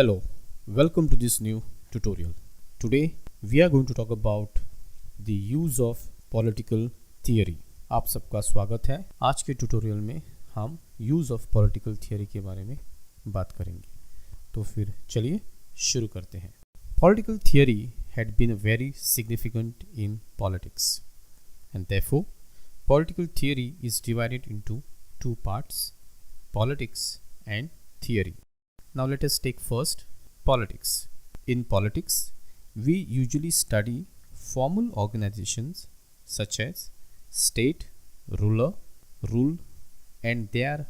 Hello, welcome to this new tutorial. Today we are going to talk about the use of political theory. आप सबका स्वागत है। आज के ट्यूटोरियल में हम यूज़ ऑफ पॉलिटिकल थियरी के बारे में बात करेंगे। तो फिर चलिए शुरू करते हैं। Political theory had been very significant in politics, and therefore political theory is divided into two parts: politics and theory. Now let us take first politics. In politics, we usually study formal organizations such as state, ruler, rule, and their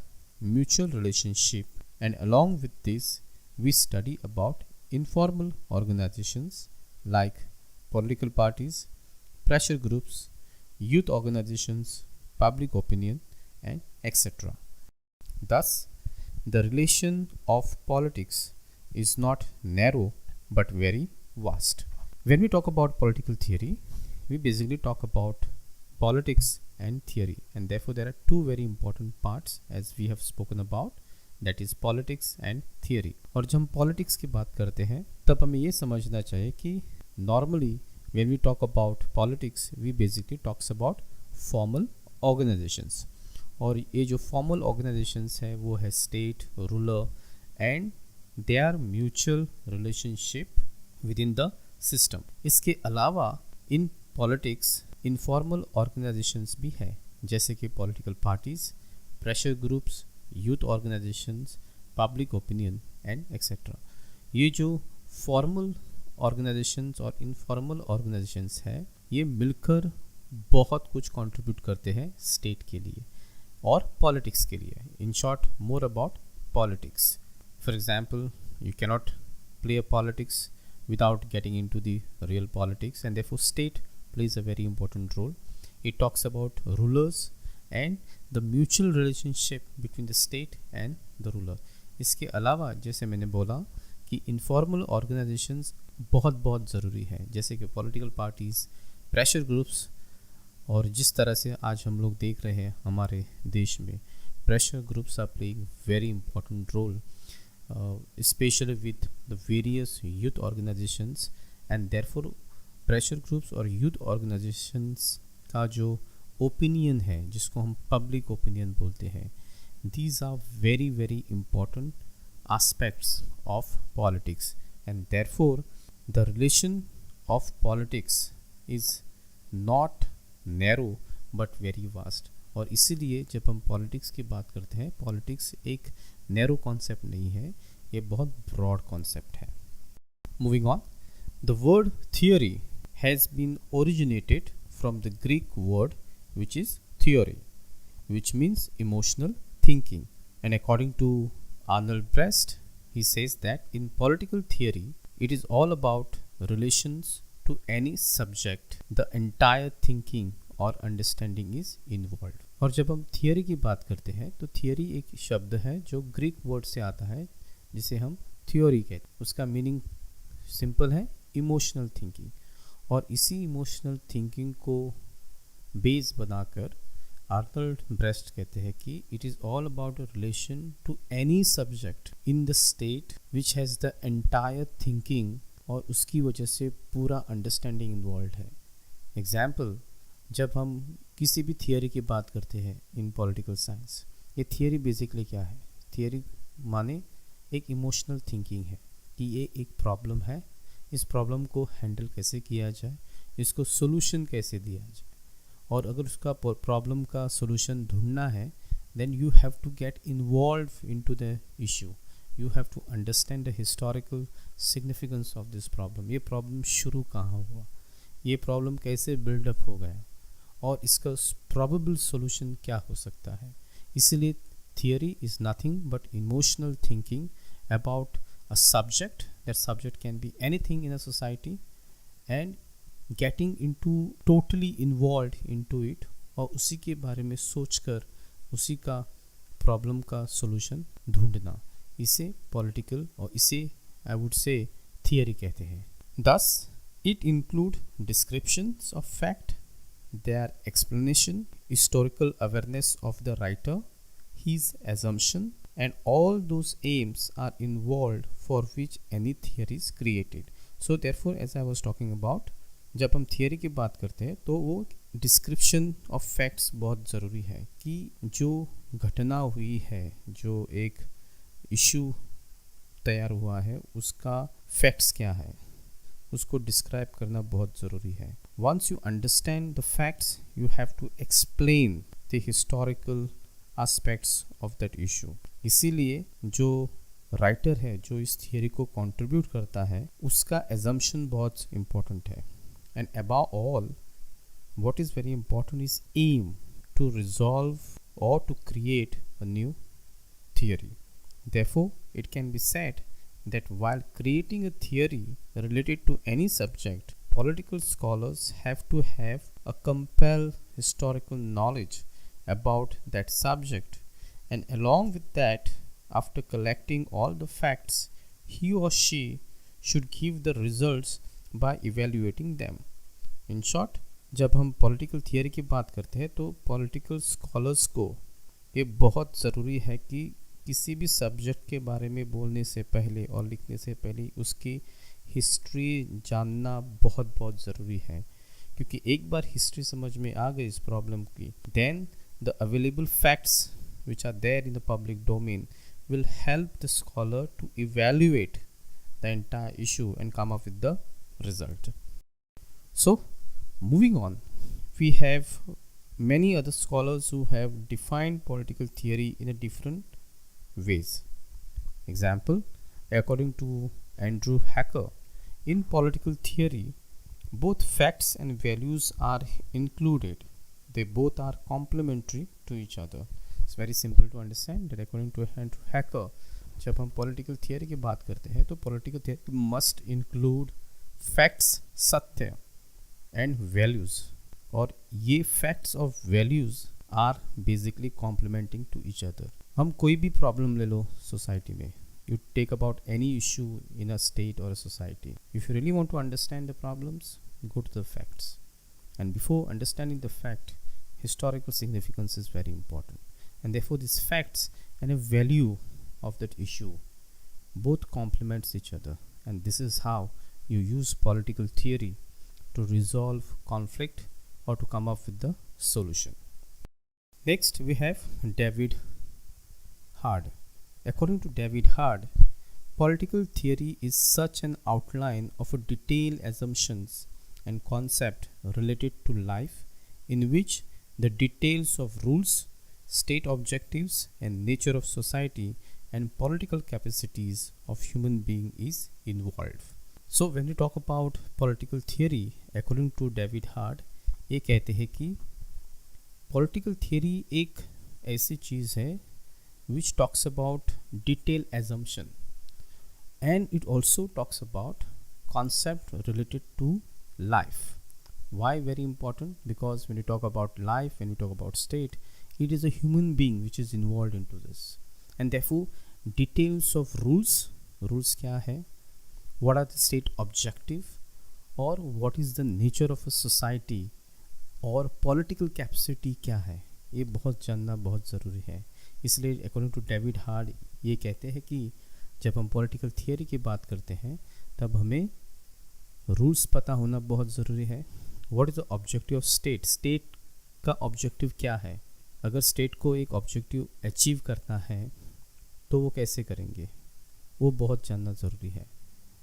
mutual relationship, and along with this, we study about informal organizations like political parties, pressure groups, youth organizations, public opinion, and etc. Thus, the relation of politics is not narrow but very vast. When we talk about political theory, we basically talk about politics and theory, and therefore there are two very important parts as we have spoken about, that is politics and theory. और जब हम politics की बात करते हैं तब हमें ये समझना चाहिए कि normally when we talk about politics we basically talks about formal organizations. और ये जो फॉर्मल ऑर्गेनाइजेशंस है वो है state, ruler and they are mutual relationship within the system. इसके अलावा इन पॉलिटिक्स इनफॉर्मल ऑर्गेनाइजेशंस भी है, जैसे कि political parties, pressure groups, youth organisations, public opinion and etcetera. ये जो फॉर्मल ऑर्गेनाइजेशंस और इनफॉर्मल ऑर्गेनाइजेशंस है ये मिलकर बहुत कुछ कंट्रीब्यूट करते हैं स्टेट के लिए और पॉलिटिक्स के लिए. In short, more about politics. For example, you cannot play a politics without getting into the real politics, and therefore state plays a very important role. It talks about rulers and the mutual relationship between the state and the ruler. इसके अलावा जैसे मैंने बोला कि informal organizations बहुत ज़रूरी है, जैसे कि political parties, pressure groups, और जिस तरह से आज हम लोग देख रहे हैं हमारे देश में pressure groups are playing very important role, specially with the various youth organisations. And therefore pressure groups और यूथ ऑर्गेनाइजेशंस का जो ओपिनियन है जिसको हम पब्लिक ओपिनियन बोलते हैं, these are very important aspects of politics. And therefore the relation of politics is not narrow but very vast. और इसीलिए जब हम पॉलिटिक्स की बात करते हैं, पॉलिटिक्स एक नैरो कॉन्सेप्ट नहीं है, ये बहुत ब्रॉड कॉन्सेप्ट है. Moving on, the word theory has been originated from the Greek word which is theory, which means emotional thinking. And according to Arnold Brecht, he says that in political theory it is all about relations to any subject, the entire thinking or understanding is involved. और जब हम theory की बात करते हैं तो theory एक शब्द है जो ग्रीक वर्ड से आता है जिसे हम थ्योरी कहते हैं. उसका मीनिंग सिंपल है, इमोशनल थिंकिंग. और इसी इमोशनल थिंकिंग को बेस बनाकर आर्नल्ड ब्रेस्ट कहते हैं कि it is all about a relation to any subject in the state which has the entire thinking, और उसकी वजह से पूरा अंडरस्टैंडिंग इन्वॉल्व है. एग्जाम्पल, जब हम किसी भी थियरी की बात करते हैं इन पॉलिटिकल साइंस, ये थियरी बेसिकली क्या है? थियरी माने एक इमोशनल थिंकिंग है कि ये एक प्रॉब्लम है, इस प्रॉब्लम को हैंडल कैसे किया जाए, इसको सोल्यूशन कैसे दिया जाए. और अगर उसका प्रॉब्लम का सोल्यूशन ढूंढना है, then you have to get involve into the issue. You have to understand the historical significance of this problem. ये प्रॉब्लम शुरू कहाँ हुआ, ये प्रॉब्लम कैसे बिल्डअप हो गया, और इसका probable solution क्या हो सकता है. इसीलिए theory is nothing but emotional thinking about a subject. That subject can be anything in a society, and getting into totally involved into it, और उसी के बारे में सोचकर उसी का प्रॉब्लम का solution ढूंढना, इसे पॉलिटिकल और इसे आई वुड से थियरी कहते हैं. Thus, it include descriptions of fact, their explanation, historical awareness of the writer, his assumption and all those aims are involved for which any theory is created. So therefore, as I was talking about, जब हम theory की बात करते हैं तो वो description of facts बहुत ज़रूरी है कि जो घटना हुई है, जो एक इशू तैयार हुआ है, उसका फैक्ट्स क्या है, उसको डिस्क्राइब करना बहुत ज़रूरी है. Once you understand the facts you have to explain the historical aspects of that issue. इसीलिए जो राइटर है, जो इस थियरी को कंट्रीब्यूट करता है, उसका एजम्पशन बहुत इम्पोर्टेंट है. And above all, what is very important is aim to resolve or to create a new theory. Therefore, it can be said that while creating a theory related to any subject, political scholars have to have a compelled historical knowledge about that subject, and along with that, after collecting all the facts, he or she should give the results by evaluating them. In short, जब हम political theory की बात करते हैं तो political scholars को ये बहुत ज़रूरी है कि किसी भी सब्जेक्ट के बारे में बोलने से पहले और लिखने से पहले उसकी हिस्ट्री जानना बहुत बहुत ज़रूरी है. क्योंकि एक बार हिस्ट्री समझ में आ गई इस प्रॉब्लम की, then the available facts which are there in the public domain will help the scholar to evaluate the entire issue and come up with the result. So, moving on, we have many other scholars who have defined political theory in a different ways. Example, according to Andrew Hacker, in political theory, both facts and values are included. They both are complementary to each other. It's very simple to understand that according to Andrew Hacker, जब हम political theory की बात करते हैं तो political theory must include facts, सत्य and values, और ये facts और values are basically complementing to each other. हम कोई भी problem ले लो society में, you take about any issue in a state or a society. If you really want to understand the problems, go to the facts. And before understanding the fact, historical significance is very important. And therefore these facts and a value of that issue both complements each other, and this is how you use political theory to resolve conflict or to come up with the solution. Next we have David Hard. According to David Hard, political theory is such an outline of a detailed assumptions and concept related to life in which the details of rules, state objectives and nature of society and political capacities of human being is involved. So when we talk about political theory, according to David Hard, ये कहते हैं कि political theory एक ऐसी चीज़ है which talks about detailed assumption, and it also talks about concept related to life. Why very important? Because when you talk about life, when you talk about state, it is a human being which is involved into this, and therefore details of rules क्या है, what are the state objective, और what is the nature of a society, और political capacity क्या है, ये बहुत जानना बहुत ज़रूरी है. इसलिए according to David Hard ये कहते हैं कि जब हम political theory की बात करते हैं तब हमें rules पता होना बहुत ज़रूरी है. What is the objective of state? State का objective क्या है? अगर स्टेट को एक ऑब्जेक्टिव अचीव करना है तो वो कैसे करेंगे, वो बहुत जानना ज़रूरी है.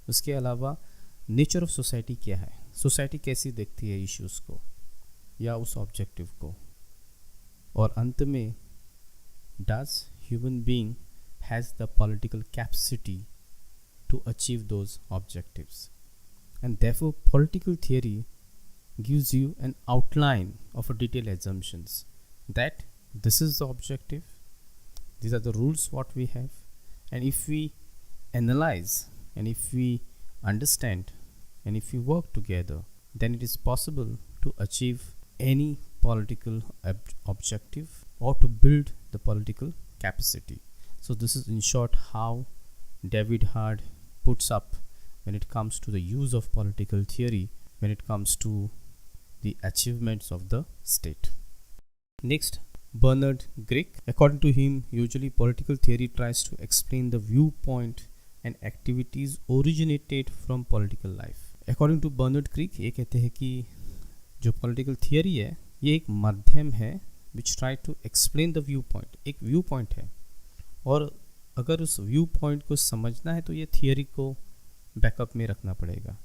उसके अलावा नेचर ऑफ सोसाइटी क्या है, सोसाइटी कैसी देखती है इश्यूज़ को या उस ऑब्जेक्टिव को, और अंत में does human being has the political capacity to achieve those objectives. And therefore political theory gives you an outline of a detailed assumptions that this is the objective, these are the rules what we have, and if we analyze and if we understand and if we work together, then it is possible to achieve any political objective or to build the political capacity. So this is in short how David Hard puts up when it comes to the use of political theory when it comes to the achievements of the state. Next, Bernard Grieg. According to him, usually political theory tries to explain the viewpoint and activities originated from political life. According to Bernard Grieg, ये कहते हैं कि जो political theory है ये एक माध्यम है which try to explain the viewpoint. एक viewpoint है और अगर उस viewpoint को समझना है तो ये theory को बैकअप में रखना पड़ेगा.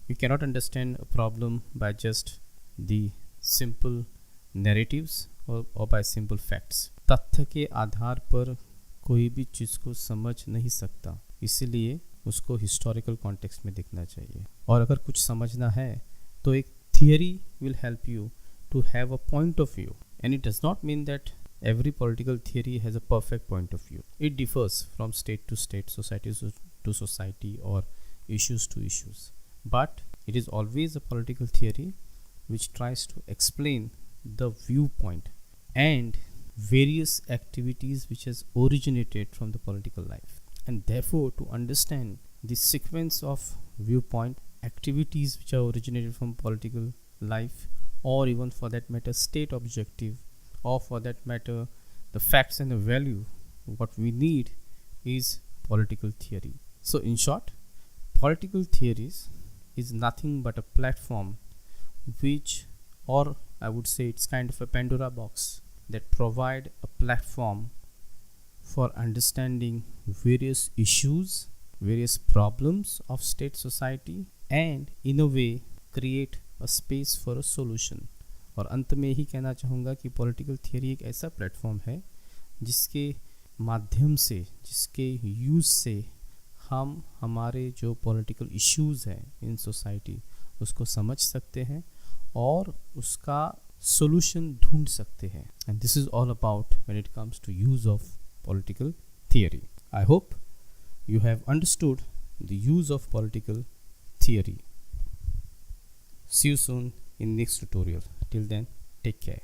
You cannot understand a problem by just the simple narratives और by simple facts. तथ्य के आधार पर कोई भी चीज़ को समझ नहीं सकता, इसीलिए उसको हिस्टोरिकल कॉन्टेक्स्ट में देखना चाहिए. और अगर कुछ समझना है तो एक theory will help you to have a point of view. And it does not mean that every political theory has a perfect point of view. It differs from state to state, society to society, or issues to issues. But it is always a political theory which tries to explain the viewpoint and various activities which has originated from the political life. And therefore, to understand the sequence of viewpoint activities which are originated from political life, or even for that matter state objective, or for that matter the facts and the value, what we need is political theory. So in short, political theories is nothing but a platform which, or I would say it's kind of a Pandora box that provide a platform for understanding various issues, various problems of state society, and in a way create a space for a solution. और अंत में ही कहना चाहूँगा कि political theory एक ऐसा platform है जिसके माध्यम से, जिसके यूज़ से हम हमारे जो पॉलिटिकल इश्यूज़ हैं इन सोसाइटी उसको समझ सकते हैं और उसका सॉल्यूशन ढूंढ सकते हैं. And this is all about when it comes to use of political theory. I hope you have understood the use of political theory. See you soon in next tutorial. Till then, take care.